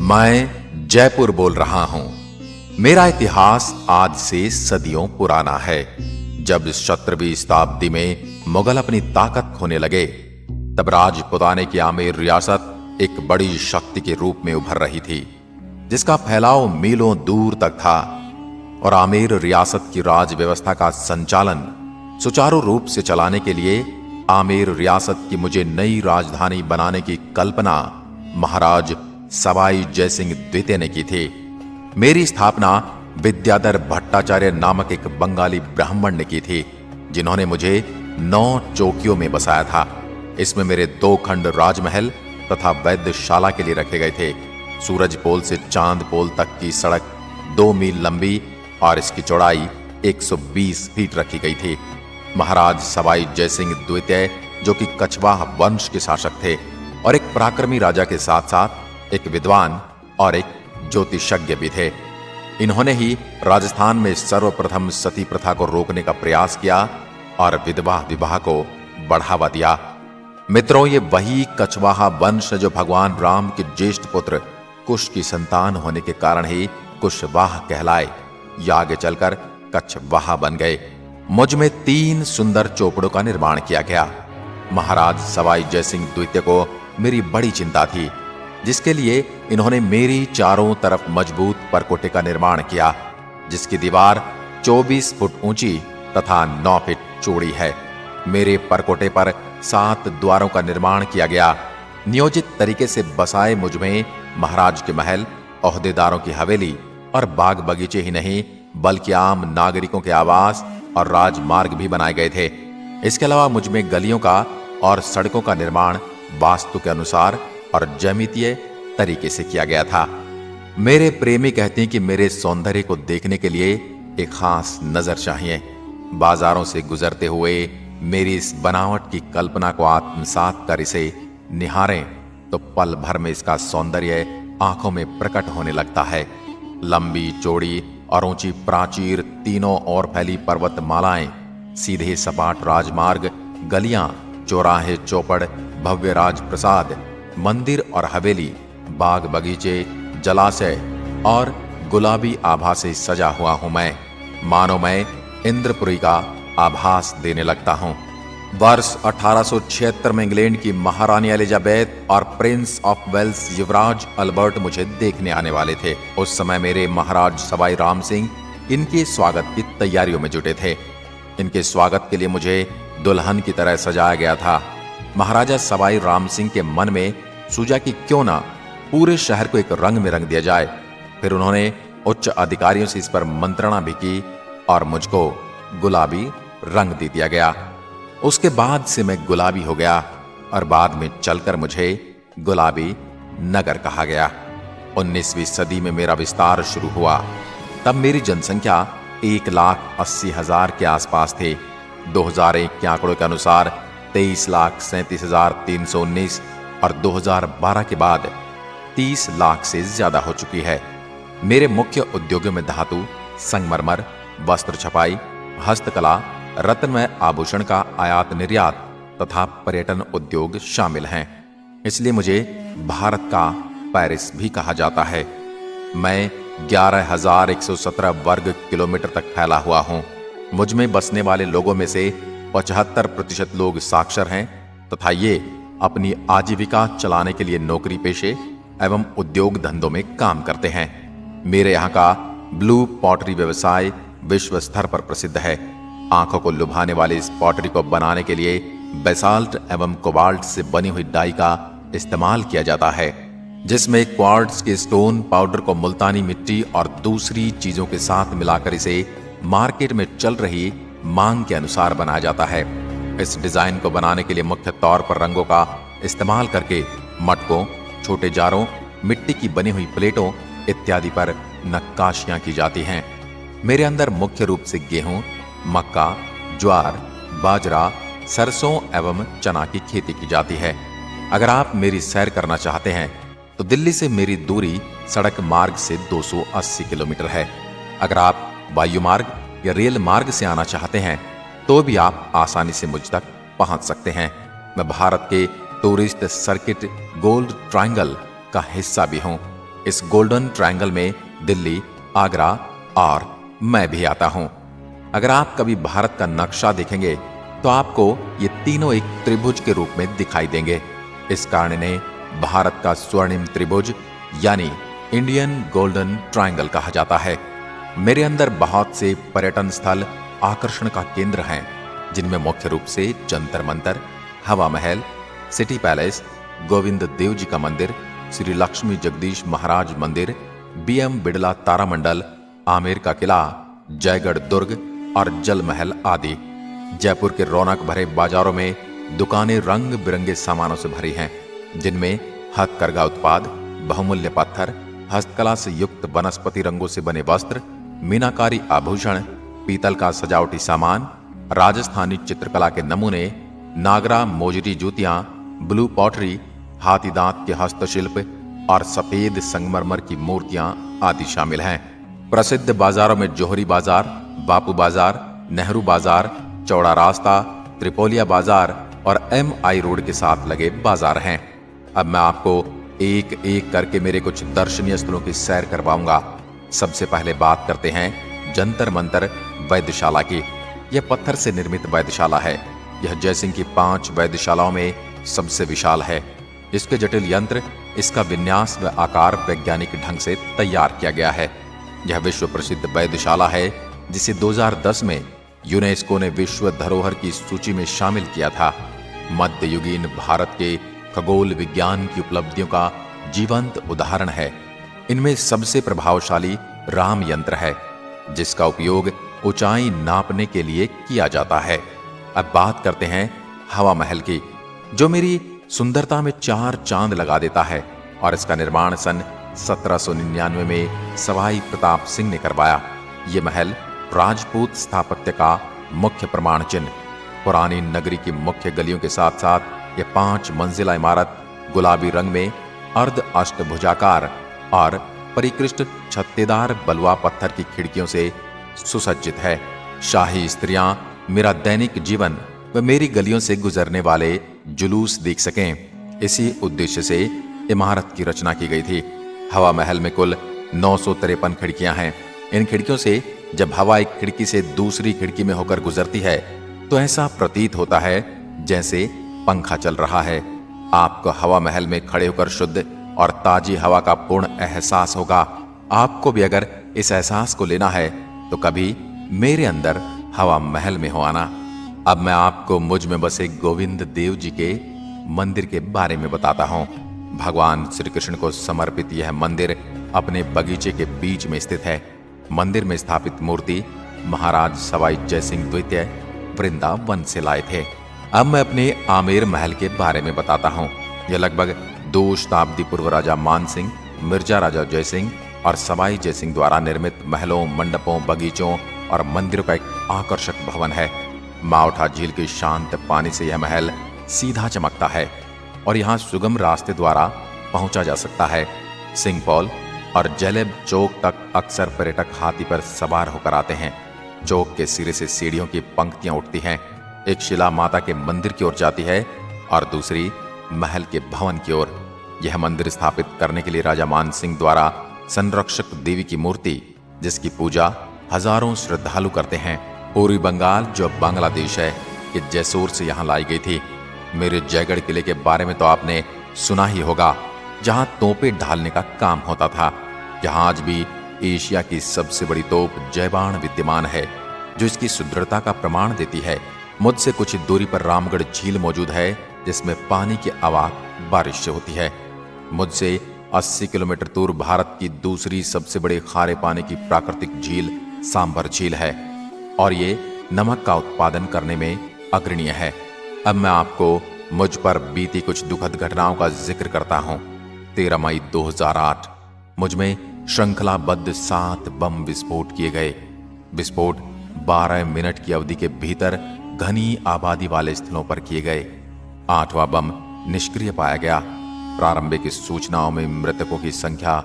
मैं जयपुर बोल रहा हूं। मेरा इतिहास आज से सदियों पुराना है। जब 17वीं शताब्दी में मुगल अपनी ताकत खोने लगे, तब राजपुताने की आमेर रियासत एक बड़ी शक्ति के रूप में उभर रही थी, जिसका फैलाव मीलों दूर तक था। और आमेर रियासत की राज व्यवस्था का संचालन सुचारू रूप से चलाने के लिए आमेर रियासत की मुझे नई राजधानी बनाने की कल्पना महाराज सवाई जयसिंह द्वितीय ने की थी। मेरी स्थापना विद्याधर भट्टाचार्य नामक एक बंगाली ब्राह्मण ने की थी, जिन्होंने मुझे 9 चौकियों में बसाया था। इसमें मेरे 2 खंड राजमहल तथा वैद्यशाला के लिए रखे गए थे। सूरज पोल से चांद पोल तक की सड़क 2 मील लंबी और इसकी चौड़ाई 120 फीट रखी गई थी। महाराज सवाई जयसिंह द्वितीय, जो कि कछवाह वंश के शासक थे और एक पराक्रमी राजा के साथ साथ एक विद्वान और एक ज्योतिषज्ञ भी थे, इन्होंने ही राजस्थान में सर्वप्रथम सती प्रथा को रोकने का प्रयास किया और विधवा विवाह को बढ़ावा दिया। मित्रों, ये वही कछवाहा वंश जो भगवान राम के ज्येष्ठ पुत्र कुश की संतान होने के कारण ही कुशवाह कहलाए या आगे चलकर कछवाहा बन गए। मुझ में 3 सुंदर चौपड़ों का निर्माण किया गया। महाराज सवाई जयसिंह द्वितीय को मेरी बड़ी चिंता थी, जिसके लिए इन्होंने मेरी चारों तरफ मजबूत परकोटे का निर्माण किया, जिसकी दीवार 24 फुट ऊंची तथा 9 फीट चौड़ी है। मेरे परकोटे पर 7 द्वारों का निर्माण किया गया। नियोजित तरीके से बसाए मुझ में महाराज के महल, ओहदेदारों की हवेली और बाग बगीचे ही नहीं, बल्कि आम नागरिकों के आवास और राजमार्ग भी बनाए गए थे। इसके अलावा मुझ में गलियों का और सड़कों का निर्माण वास्तु के अनुसार और ज्यामितीय तरीके से किया गया था। मेरे प्रेमी कहते हैं कि मेरे सौंदर्य को देखने के लिए एक खास नजर चाहिए। बाजारों से गुजरते हुए मेरी इस बनावट की कल्पना को आत्मसात कर इसे निहारें तो पल भर में इसका सौंदर्य आंखों में प्रकट होने लगता है। लंबी चौड़ी और ऊंची प्राचीर, तीनों ओर फैली पर्वतमालाएं, सीधे सपाट राजमार्ग, गलियां, चौराहे, चौपड़, भव्य राजप्रसाद, मंदिर और हवेली, बाग बगीचे, जलाशय और गुलाबी आभा से सजा हुआ हूं मैं, मानो मैं इंद्रपुरी का आभास देने लगता हूं। वर्ष 1876 में इंग्लैंड की महारानी एलिजाबेथ और प्रिंस ऑफ वेल्स युवराज अल्बर्ट मुझे देखने आने वाले थे। उस समय मेरे महाराज सवाई राम सिंह इनके स्वागत की तैयारियों में जुटे थे। इनके स्वागत के लिए मुझे दुल्हन की तरह सजाया गया था। महाराजा सवाई राम सिंह के मन में सूझा कि क्यों ना पूरे शहर को एक रंग में रंग दिया जाए। फिर उन्होंने उच्च अधिकारियों से इस पर मंत्रणा भी की और मुझको गुलाबी रंग दे दिया गया। उसके बाद से मैं गुलाबी हो गया और बाद में चलकर मुझे गुलाबी नगर कहा गया। 19वीं सदी में मेरा विस्तार शुरू हुआ। तब मेरी जनसंख्या 1,80,000 के आसपास थे। 2001 के आंकड़ों के अनुसार 23,37,319 और 2012 के बाद 30 लाख से ज्यादा हो चुकी है। मेरे मुख्य उद्योगों में धातु, संगमरमर, वस्त्र छपाई, हस्तकला, रत्नमय आभूषण का आयात निर्यात तथा पर्यटन उद्योग शामिल हैं। इसलिए मुझे भारत का पेरिस भी कहा जाता है। मैं 11,117 वर्ग किलोमीटर तक फैला हुआ हूं। मुझ में बसने वाले लोगों में से 75% लोग साक्षर हैं तथा ये अपनी आजीविका चलाने के लिए नौकरी पेशे एवं उद्योग धंधों में काम करते हैं। मेरे यहाँ का ब्लू पॉटरी व्यवसाय विश्व स्तर पर प्रसिद्ध है। आंखों को लुभाने वाली इस पॉटरी को बनाने के लिए बेसाल्ट एवं कोबाल्ट से बनी हुई डाई का इस्तेमाल किया जाता है, जिसमें क्वार्ट्ज के स्टोन पाउडर को मुल्तानी मिट्टी और दूसरी चीजों के साथ मिलाकर इसे मार्केट में चल रही मांग के अनुसार बनाया जाता है। इस डिजाइन को बनाने के लिए मुख्य तौर पर रंगों का इस्तेमाल करके मटकों, छोटे जारों, मिट्टी की बनी हुई प्लेटों इत्यादि पर नक्काशियां की जाती हैं। मेरे अंदर मुख्य रूप से गेहूं, मक्का, ज्वार, बाजरा, सरसों एवं चना की खेती की जाती है। अगर आप मेरी सैर करना चाहते हैं तो दिल्ली से मेरी दूरी सड़क मार्ग से 280 किलोमीटर है। अगर आप वायु मार्ग या रेल मार्ग से आना चाहते हैं तो भी आप आसानी से मुझ तक पहुंच सकते हैं। मैं भारत के टूरिस्ट सर्किट गोल्ड ट्रायंगल का हिस्सा भी हूं। इस गोल्डन ट्रायंगल में दिल्ली, आगरा और मैं भी आता हूं। अगर आप कभी भारत का नक्शा देखेंगे तो आपको ये तीनों एक त्रिभुज के रूप में दिखाई देंगे। इस कारण इन्हें भारत का स्वर्णिम त्रिभुज यानी इंडियन गोल्डन ट्रायंगल कहा जाता है। मेरे अंदर बहुत से पर्यटन स्थल आकर्षण का केंद्र हैं, जिनमें मुख्य रूप से जंतर मंतर, हवा महल, सिटी पैलेस, गोविंद देव जी का मंदिर, श्री लक्ष्मी जगदीश महाराज मंदिर, BM बिड़ला तारामंडल, आमेर का किला, जयगढ़ दुर्ग और जल महल आदि। जयपुर के रौनक भरे बाजारों में दुकानें रंग बिरंगे सामानों से भरी हैं, जिनमें हथकरघा उत्पाद, बहुमूल्य पत्थर, हस्तकला से युक्त वनस्पति रंगों से बने वस्त्र, मीनाकारी आभूषण, पीतल का सजावटी सामान, राजस्थानी चित्रकला के नमूने, नागरा मोजरी जूतियां, ब्लू पॉटरी, हाथी दांत के हस्तशिल्प और सफेद संगमरमर की मूर्तियां आदि शामिल हैं। प्रसिद्ध बाजारों में जोहरी बाजार, बापू बाजार, नेहरू बाजार, चौड़ा रास्ता, त्रिपोलिया बाजार और MI रोड के साथ लगे बाजार हैं। अब मैं आपको एक एक करके मेरे कुछ दर्शनीय स्थलों की सैर करवाऊंगा। सबसे पहले बात करते हैं जंतर मंतर वैद्यशाला की। यह पत्थर से निर्मित वैद्यशाला है। यह जयसिंह की 5 वैद्यशालाओं में सबसे विशाल है। इसके जटिल यंत्र, इसका विन्यास व आकार वैज्ञानिक ढंग से तैयार किया गया है। यह विश्व प्रसिद्ध वैद्यशाला है, जिसे 2010 में यूनेस्को ने विश्व धरोहर की सूची में शामिल किया था। मध्ययुगीन भारत के खगोल विज्ञान की उपलब्धियों का जीवंत उदाहरण है। इनमें सबसे प्रभावशाली राम यंत्र है, जिसका उपयोग ऊंचाई नापने के लिए किया जाता है। अब बात करते हैं हवा महल की, जो मेरी सुंदरता में 4 चांद लगा देता है और इसका निर्माण सन 1799 में सवाई प्रताप सिंह ने करवाया। ये महल राजपूत स्थापत्य का मुख्य प्रमाण चिन्ह। पुरानी नगरी की मुख्य गलियों के साथ साथ यह 5 मंजिला इमारत गुलाबी रंग में अर्ध अष्टभुजाकार और परिकृष्ट छत्तेदार बलुआ पत्थर की खिड़कियों से सुसज्जित है। शाही स्त्रियां मेरा दैनिक जीवन व मेरी गलियों से गुजरने वाले जुलूस देख सकें, इसी उद्देश्य से इमारत की रचना की गई थी। हवा महल में कुल 953 खिड़कियां हैं। इन खिड़कियों से जब हवा एक खिड़की से दूसरी खिड़की में होकर गुजरती है तो ऐसा प्रतीत होता है जैसे पंखा चल रहा है। आपको हवा महल में खड़े होकर शुद्ध और ताजी हवा का पूर्ण एहसास होगा। आपको भी अगर इस एहसास को लेना है तो कभी मेरे अंदर हवा महल में हो आना। अब मैं आपको मुझ में बसे गोविंद देव जी के मंदिर के बारे में बताता हूँ। भगवान श्री कृष्ण को समर्पित यह मंदिर अपने बगीचे के बीच में स्थित है। मंदिर में स्थापित मूर्ति महाराज सवाई जयसिंह द्वितीय वृंदावन से लाए थे। अब मैं अपने आमेर महल के बारे में बताता हूँ। यह लगभग 2 शताब्दी पूर्व राजा मानसिंह, मिर्जा राजा जयसिंह और सवाई जयसिंह द्वारा निर्मित महलों, मंडपों, बगीचों और मंदिरों का एक आकर्षक भवन है। माउठा झील के शांत पानी से यह महल सीधा चमकता है और यहाँ सुगम रास्ते द्वारा पहुंचा जा सकता है। सिंहपौल और जलेब चौक तक अक्सर पर्यटक हाथी पर सवार होकर आते हैं। चौक के सिरे से सीढ़ियों की पंक्तियां उठती हैं। एक शिला माता के मंदिर की ओर जाती है और दूसरी महल के भवन की ओर। यह मंदिर स्थापित करने के लिए राजा मान सिंह द्वारा संरक्षक देवी की मूर्ति, जिसकी पूजा हजारों श्रद्धालु करते हैं। पूर्वी बंगाल, जो बांग्लादेश है, कि जैसोर से यहाँ लाई गई थी। मेरे जयगढ़ किले के बारे में तो आपने सुना ही होगा, जहाँ तोपें ढालने का काम होता था। यहाँ आज भी एशिया की सबसे बड़ी तोप जयबाण विद्यमान है, जो इसकी सुदृढ़ता का प्रमाण देती है। मुझसे कुछ दूरी पर रामगढ़ झील मौजूद है, जिसमें पानी की आवाज बारिश से होती है। मुझसे 80 किलोमीटर दूर भारत की दूसरी सबसे बड़ी खारे पानी की प्राकृतिक झील सांभर झील है और ये नमक का उत्पादन करने में अग्रणीय है। अब मैं आपको मुझ पर बीती कुछ दुखद घटनाओं का जिक्र करता हूँ। 13 मई 2008 मुझ में श्रृंखलाबद्ध 7 बम विस्फोट किए गए। विस्फोट 12 मिनट की अवधि के भीतर घनी आबादी वाले स्थलों पर किए गए। 8वां बम निष्क्रिय पाया गया। प्रारंभिक सूचनाओं में मृतकों की संख्या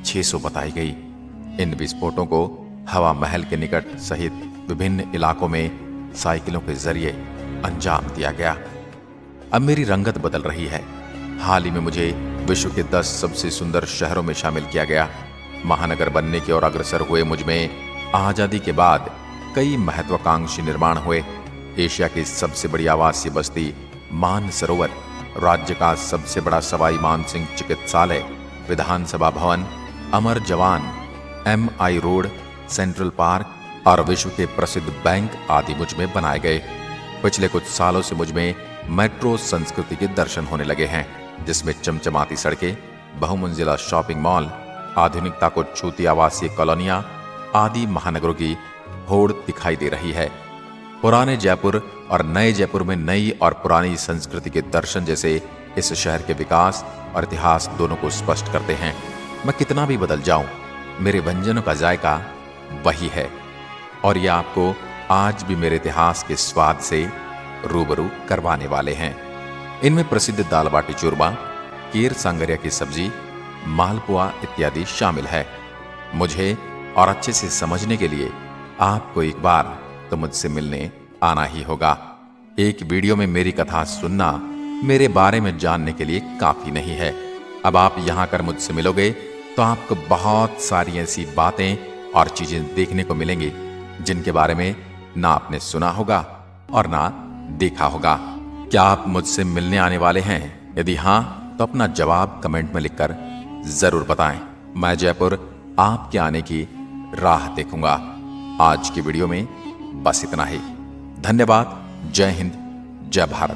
600 बताई गई। इन विस्फोटों को हवा महल के निकट सहित विभिन्न इलाकों में साइकिलों के जरिए अंजाम दिया गया। अब मेरी रंगत बदल रही है। हाल ही में मुझे विश्व के 10 सबसे सुंदर शहरों में शामिल किया गया। महानगर बनने की ओर अग्रसर हुए मुझ में आजादी के बाद कई महत्वाकांक्षी निर्माण हुए। एशिया की सबसे बड़ी आवासीय बस्ती मानसरोवर, राज्य का सबसे बड़ा सवाई मानसिंह चिकित्सालय, विधानसभा भवन, अमर जवान, MI रोड, सेंट्रल पार्क और विश्व के प्रसिद्ध बैंक आदि मुझ में बनाए गए। पिछले कुछ सालों से मुझ में मेट्रो संस्कृति के दर्शन होने लगे हैं, जिसमें चमचमाती सड़कें, बहुमंजिला शॉपिंग मॉल, आधुनिकता को छूती आवासीय कॉलोनियां आदि महानगरों की होड़ दिखाई दे रही है। पुराने जयपुर और नए जयपुर में नई और पुरानी संस्कृति के दर्शन जैसे इस शहर के विकास और इतिहास दोनों को स्पष्ट करते हैं। मैं कितना भी बदल जाऊं, मेरे व्यंजनों का जायका वही है और ये आपको आज भी मेरे इतिहास के स्वाद से रूबरू करवाने वाले हैं। इनमें प्रसिद्ध दाल बाटी चूरमा, कीर सांगरिया की सब्जी, मालपुआ इत्यादि शामिल है। मुझे और अच्छे से समझने के लिए आपको एक बार तो मुझसे मिलने आना ही होगा। एक वीडियो में मेरी कथा सुनना मेरे बारे में जानने के लिए काफी नहीं है। अब आप यहां कर मुझसे मिलोगे तो आपको बहुत सारी ऐसी बातें और चीजें देखने को मिलेंगी जिनके बारे में ना आपने सुना होगा और ना देखा होगा। क्या आप मुझसे मिलने आने वाले हैं? यदि हां तो अपना जवाब कमेंट में लिखकर जरूर बताएं। मैं जयपुर आपके आने की राह देखूंगा। आज की वीडियो में बस इतना ही। धन्यवाद। जय हिंद, जय भारत।